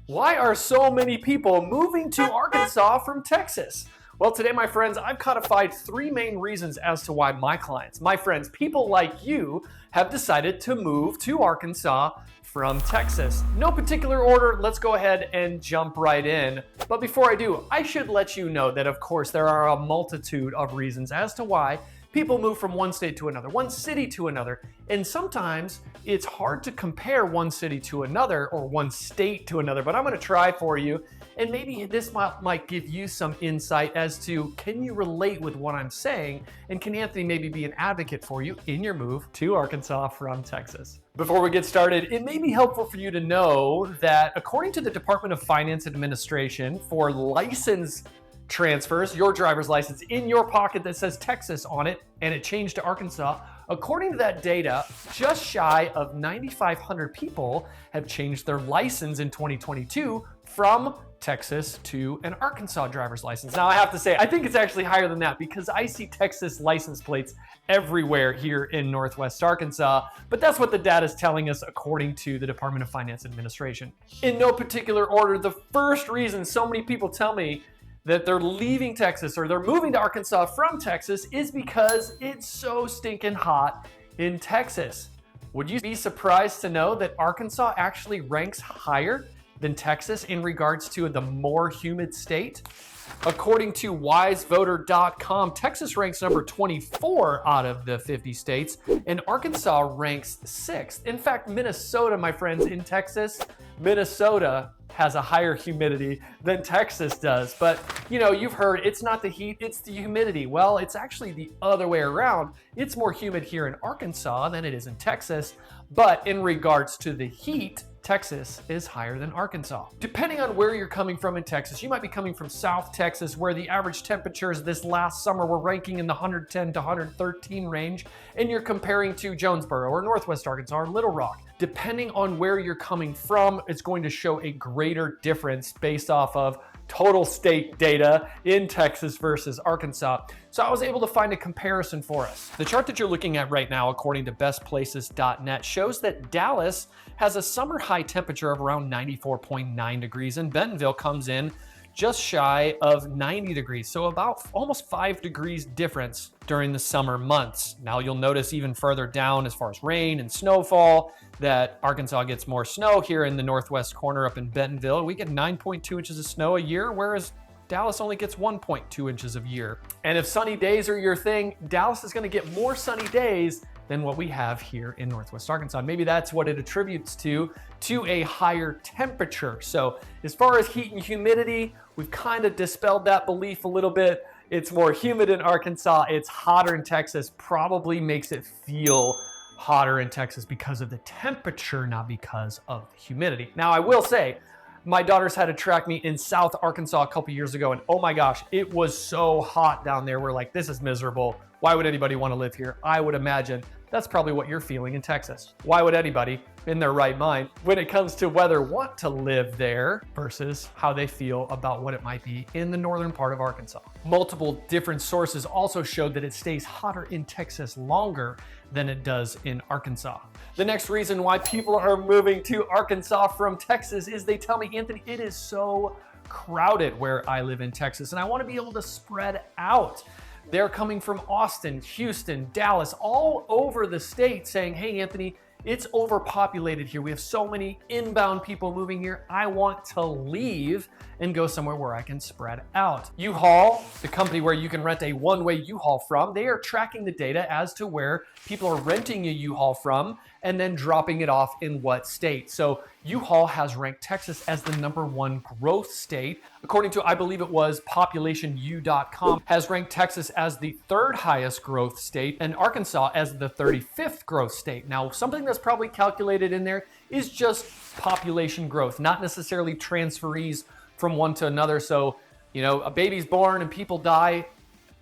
Why are so many people moving to Arkansas from Texas? Well, today, my friends, I've codified three main reasons as to why my clients, my friends, people like you, have decided to move to Arkansas from Texas. No particular order, let's go ahead and jump right in. But before I do, I should let you know that, of course, there are a multitude of reasons as to why people move from one state to another, one city to another, and sometimes it's hard to compare one city to another or one state to another, but I'm gonna try for you, and maybe this might give you some insight as to, can you relate with what I'm saying, and can Anthony maybe be an advocate for you in your move to Arkansas from Texas? Before we get started, it may be helpful for you to know that according to the Department of Finance Administration, for license transfers, your driver's license in your pocket that says Texas on it, and it changed to Arkansas, according to that data, just shy of 9,500 people have changed their license in 2022 from Texas to an Arkansas driver's license. Now, I have to say, I think it's actually higher than that because I see Texas license plates everywhere here in Northwest Arkansas, but that's what the data is telling us according to the Department of Finance Administration. In no particular order, the first reason so many people tell me that they're leaving Texas or they're moving to Arkansas from Texas is because it's so stinking hot in Texas. Would you be surprised to know that Arkansas actually ranks higher than Texas in regards to the more humid state? According to wisevoter.com, Texas ranks number 24 out of the 50 states, and Arkansas ranks 6th. In fact, Minnesota, my friends, in Texas, Minnesota has a higher humidity than Texas does. But you know, you've heard it's not the heat, it's the humidity. Well, it's actually the other way around. It's more humid here in Arkansas than it is in Texas. But in regards to the heat, Texas is higher than Arkansas. Depending on where you're coming from in Texas, you might be coming from South Texas, where the average temperatures this last summer were ranking in the 110 to 113 range, and you're comparing to Jonesboro or Northwest Arkansas or Little Rock. Depending on where you're coming from, it's going to show a greater difference based off of total state data in Texas versus Arkansas. So I was able to find a comparison for us. The chart that you're looking at right now, according to bestplaces.net, shows that Dallas has a summer high temperature of around 94.9 degrees, and Bentonville comes in just shy of 90 degrees. So about almost 5 degrees difference during the summer months. Now you'll notice even further down as far as rain and snowfall that Arkansas gets more snow. Here in the northwest corner up in Bentonville, we get 9.2 inches of snow a year, whereas Dallas only gets 1.2 inches a year. And if sunny days are your thing, Dallas is going to get more sunny days than what we have here in Northwest Arkansas. Maybe that's what it attributes to a higher temperature. So as far as heat and humidity, we've kind of dispelled that belief a little bit. It's more humid in Arkansas. It's hotter in Texas. Probably makes it feel hotter in Texas because of the temperature, not because of the humidity. Now, I will say, my daughters had to track me in South Arkansas a couple years ago, and oh my gosh, it was so hot down there. We're like, this is miserable. Why would anybody want to live here? I would imagine that's probably what you're feeling in Texas. Why would anybody in their right mind, when it comes to whether want to live there versus how they feel about what it might be in the northern part of Arkansas? Multiple different sources also showed that it stays hotter in Texas longer than it does in Arkansas. The next reason why people are moving to Arkansas from Texas is they tell me, Anthony, it is so crowded where I live in Texas, and I want to be able to spread out. They're coming from Austin, Houston, Dallas, all over the state saying, hey, Anthony, it's overpopulated here. We have so many inbound people moving here. I want to leave and go somewhere where I can spread out. U-Haul, the company where you can rent a one-way U-Haul from, they are tracking the data as to where people are renting a U-Haul from and then dropping it off in what state. So U-Haul has ranked Texas as the #1 growth state. According to, I believe it was populationu.com, has ranked Texas as the 3rd highest growth state and Arkansas as the 35th growth state. Now, something that's probably calculated in there is just population growth, not necessarily transferees from one to another. So, you know, a baby's born and people die.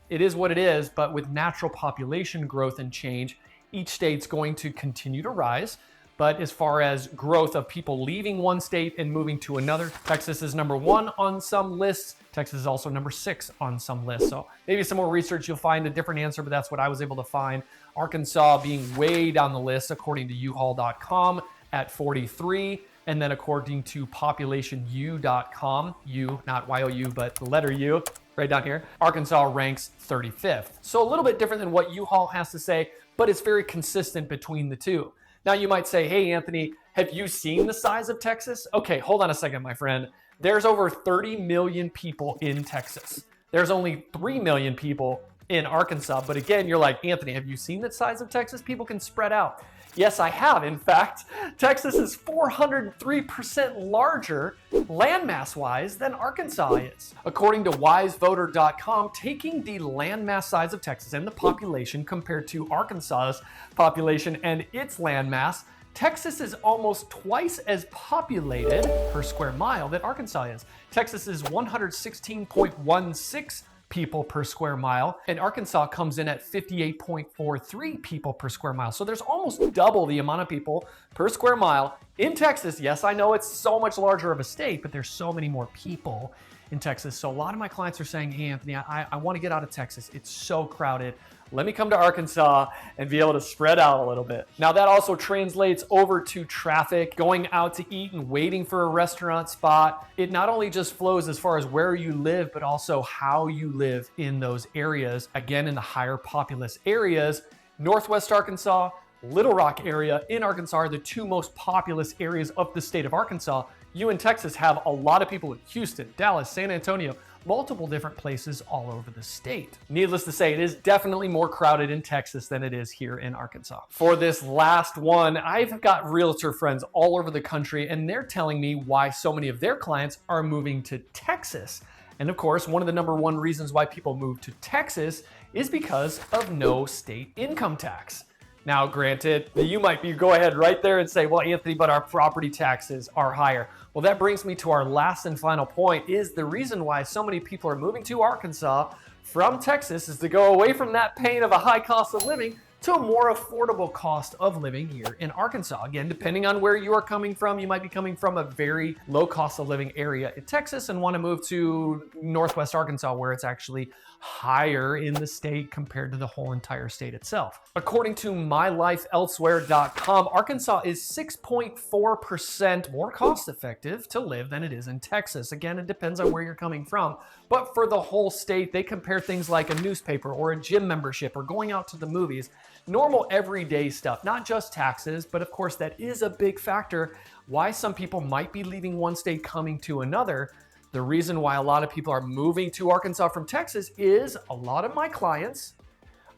It is what it is, but with natural population growth and change, each state's going to continue to rise. But as far as growth of people leaving one state and moving to another, Texas is #1 on some lists. Texas is also #6 on some lists. So maybe some more research, you'll find a different answer, but that's what I was able to find. Arkansas being way down the list according to uhaul.com at 43. And then according to populationu.com, U, not Y-O-U, but the letter U, right down here, Arkansas ranks 35th. So a little bit different than what U-Haul has to say, but it's very consistent between the two. Now you might say, hey, Anthony, have you seen the size of Texas? Okay, hold on a second, my friend. There's over 30 million people in Texas. There's only 3 million people in Arkansas. But again, you're like, Anthony, have you seen the size of Texas? People can spread out. Yes, I have. In fact, Texas is 403% larger landmass-wise than Arkansas is. According to wisevoter.com, taking the landmass size of Texas and the population compared to Arkansas's population and its landmass, Texas is almost twice as populated per square mile than Arkansas is. Texas is 116.16 people per square mile, and Arkansas comes in at 58.43 people per square mile. So there's almost double the amount of people per square mile in Texas. Yes, I know it's so much larger of a state, but there's so many more people in Texas. So a lot of my clients are saying, hey, Anthony, I want to get out of Texas. It's so crowded. Let me come to Arkansas and be able to spread out a little bit. Now that also translates over to traffic, going out to eat and waiting for a restaurant spot. It not only just flows as far as where you live, but also how you live in those areas. Again, in the higher populous areas, Northwest Arkansas, Little Rock area in Arkansas are the two most populous areas of the state of Arkansas. You in Texas have a lot of people in Houston, Dallas, San Antonio, multiple different places all over the state. Needless to say, it is definitely more crowded in Texas than it is here in Arkansas. For this last one, I've got realtor friends all over the country, and they're telling me why so many of their clients are moving to Texas. And of course, one of the number one reasons why people move to Texas is because of no state income tax. Now, granted, you might go ahead right there and say, well, Anthony, but our property taxes are higher. Well, that brings me to our last and final point, is the reason why so many people are moving to Arkansas from Texas is to go away from that pain of a high cost of living to a more affordable cost of living here in Arkansas. Again, depending on where you are coming from, you might be coming from a very low cost of living area in Texas and want to move to Northwest Arkansas, where it's actually higher in the state compared to the whole entire state itself. According to mylifeelsewhere.com, Arkansas is 6.4% more cost effective to live than it is in Texas. Again, it depends on where you're coming from, but for the whole state, they compare things like a newspaper or a gym membership or going out to the movies. Normal everyday stuff, not just taxes, but of course that is a big factor why some people might be leaving one state coming to another. The reason why a lot of people are moving to Arkansas from Texas is a lot of my clients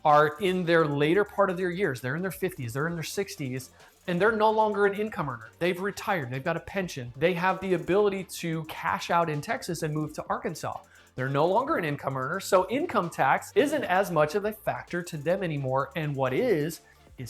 are in their later part of their years. They're in their 50s, they're in their 60s, and they're no longer an income earner. They've retired, they've got a pension. They have the ability to cash out in Texas and move to Arkansas. They're no longer an income earner, so income tax isn't as much of a factor to them anymore, and what is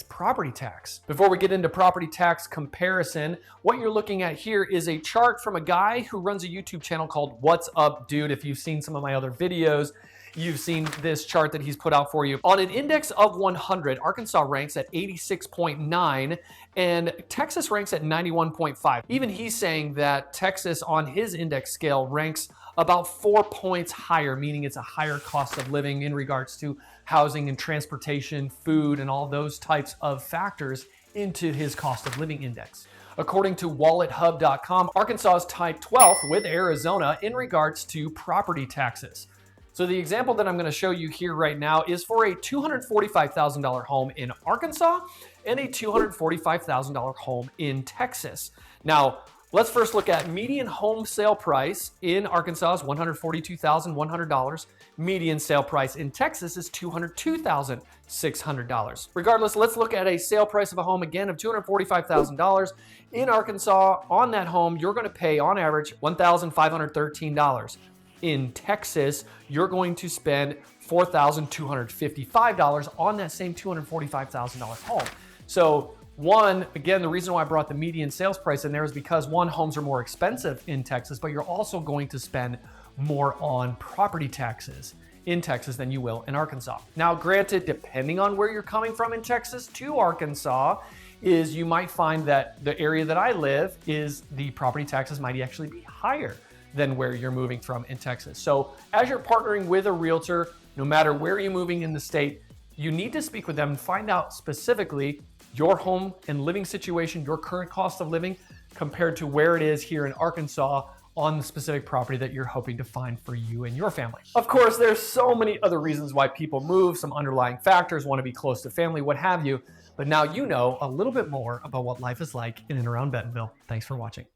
property tax. Before we get into property tax comparison, what you're looking at here is a chart from a guy who runs a YouTube channel called What's Up Dude. If you've seen some of my other videos, you've seen this chart that he's put out for you. On an index of 100, Arkansas ranks at 86.9 and Texas ranks at 91.5. Even he's saying that Texas on his index scale ranks about 4 points higher, meaning it's a higher cost of living in regards to housing and transportation, food, and all those types of factors into his cost of living index. According to wallethub.com, Arkansas is tied 12th with Arizona in regards to property taxes. So the example that I'm going to show you here right now is for a $245,000 home in Arkansas and a $245,000 home in Texas. Now, let's first look at median home sale price in Arkansas is $142,100. Median sale price in Texas is $202,600. Regardless, let's look at a sale price of a home again of $245,000. In Arkansas, on that home, you're going to pay on average $1,513. In Texas, you're going to spend $4,255 on that same $245,000 home. So one, again, the reason why I brought the median sales price in there is because one, homes are more expensive in Texas, but you're also going to spend more on property taxes in Texas than you will in Arkansas. Now, granted, depending on where you're coming from in Texas to Arkansas, is you might find that the area that I live is the property taxes might actually be higher than where you're moving from in Texas. So as you're partnering with a realtor, no matter where you're moving in the state, you need to speak with them and find out specifically your home and living situation, your current cost of living, compared to where it is here in Arkansas on the specific property that you're hoping to find for you and your family. Of course, there's so many other reasons why people move, some underlying factors, want to be close to family, what have you. But now you know a little bit more about what life is like in and around Bentonville. Thanks for watching.